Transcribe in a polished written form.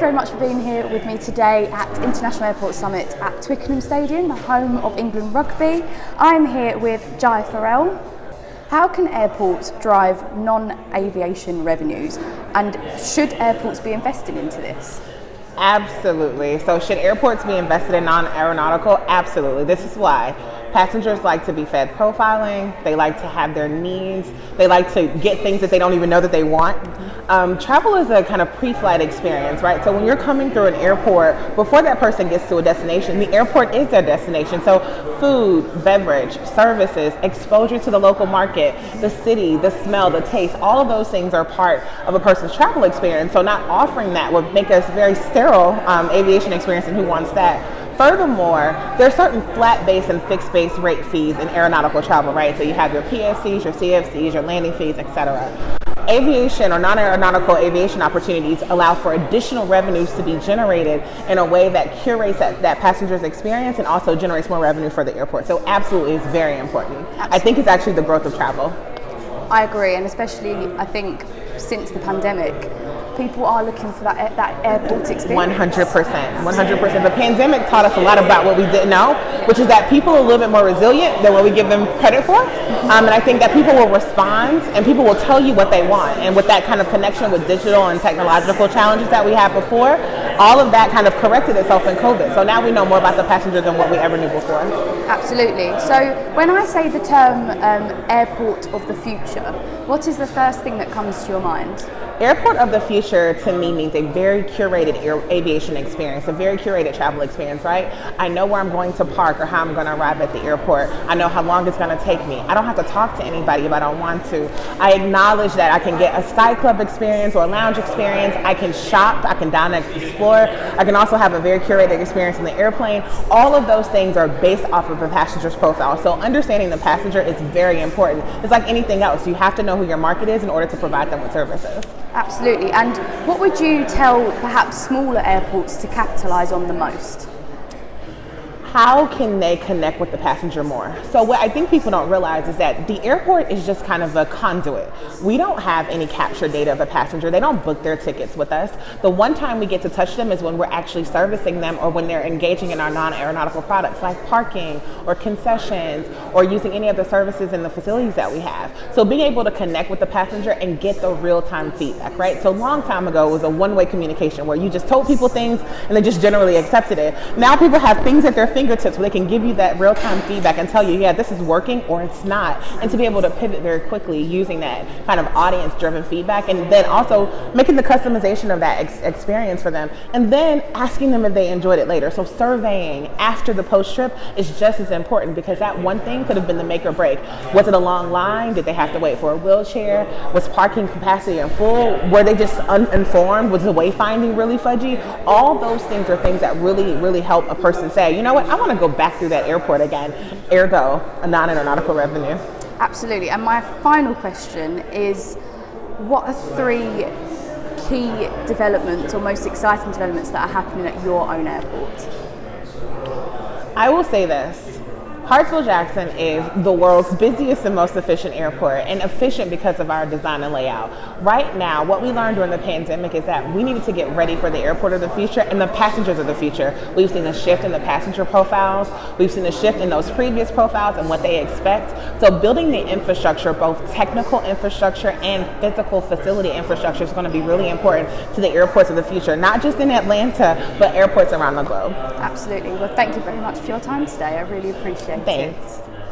very much for being here with me today at International Airport Summit at Twickenham Stadium, the home of England Rugby. I'm here with Jai Ferrell. How can airports drive non-aviation revenues, and should airports be investing into this? Absolutely. So should airports be invested in non-aeronautical? Absolutely. This is why. Passengers like to be fed profiling, they like to have their needs, they like to get things that they don't even know that they want. Travel is a kind of pre-flight experience, right? So when you're coming through an airport, before that person gets to a destination, the airport is their destination. So food, beverage, services, exposure to the local market, the city, the smell, the taste, all of those things are part of a person's travel experience. So not offering that would make us very sterile aviation experience, and who wants that? Furthermore, there are certain flat base and fixed base rate fees in aeronautical travel, right? So you have your PFCs, your CFCs, your landing fees, etc. Aviation or non-aeronautical aviation opportunities allow for additional revenues to be generated in a way that curates that passenger's experience and also generates more revenue for the airport. So absolutely, it's very important. Absolutely. I think it's actually the growth of travel. I agree, and especially I think since the pandemic, people are looking for that airport experience. 100%. The pandemic taught us a lot about what we didn't know, which is that people are a little bit more resilient than what we give them credit for. And I think that people will respond and people will tell you what they want. And with that kind of connection with digital and technological challenges that we had before, all of that kind of corrected itself in COVID. So now we know more about the passenger than what we ever knew before. Absolutely. So when I say the term airport of the future, what is the first thing that comes to your mind? Airport of the future to me means a very curated aviation experience, a very curated travel experience, right? I know where I'm going to park or how I'm going to arrive at the airport. I know how long it's going to take me. I don't have to talk to anybody if I don't want to. I acknowledge that I can get a Sky Club experience or a lounge experience. I can shop, I can dine and explore. I can also have a very curated experience in the airplane. All of those things are based off of the passenger's profile. So understanding the passenger is very important. It's like anything else. You have to know who your market is in order to provide them with services. Absolutely. And what would you tell perhaps smaller airports to capitalize on the most? How can they connect with the passenger more? So what I think people don't realize is that the airport is just kind of a conduit. We don't have any capture data of the passenger. They don't book their tickets with us. The one time we get to touch them is when we're actually servicing them or when they're engaging in our non-aeronautical products like parking or concessions or using any of the services in the facilities that we have. So being able to connect with the passenger and get the real-time feedback, right? So a long time ago, it was a one-way communication where you just told people things and they just generally accepted it. Now people have things at their fingertips where they can give you that real-time feedback and tell you, yeah, this is working or it's not. And to be able to pivot very quickly using that kind of audience-driven feedback, and then also making the customization of that experience for them, and then asking them if they enjoyed it later. So surveying after the post-trip is just as important, because that one thing could have been the make or break. Was it a long line? Did they have to wait for a wheelchair? Was parking capacity in full? Were they just uninformed? Was the wayfinding really fudgy? All those things are things that really, really help a person say, you know what, I want to go back through that airport again, ergo a non-aeronautical revenue. Absolutely. And my final question is, what are 3 key developments or most exciting developments that are happening at your own airport? I will say this. Hartsfield Jackson is the world's busiest and most efficient airport, and efficient because of our design and layout. Right now, what we learned during the pandemic is that we needed to get ready for the airport of the future and the passengers of the future. We've seen a shift in the passenger profiles. We've seen a shift in those previous profiles and what they expect. So building the infrastructure, both technical infrastructure and physical facility infrastructure, is going to be really important to the airports of the future, not just in Atlanta, but airports around the globe. Absolutely. Well, thank you very much for your time today. I really appreciate it. Thanks.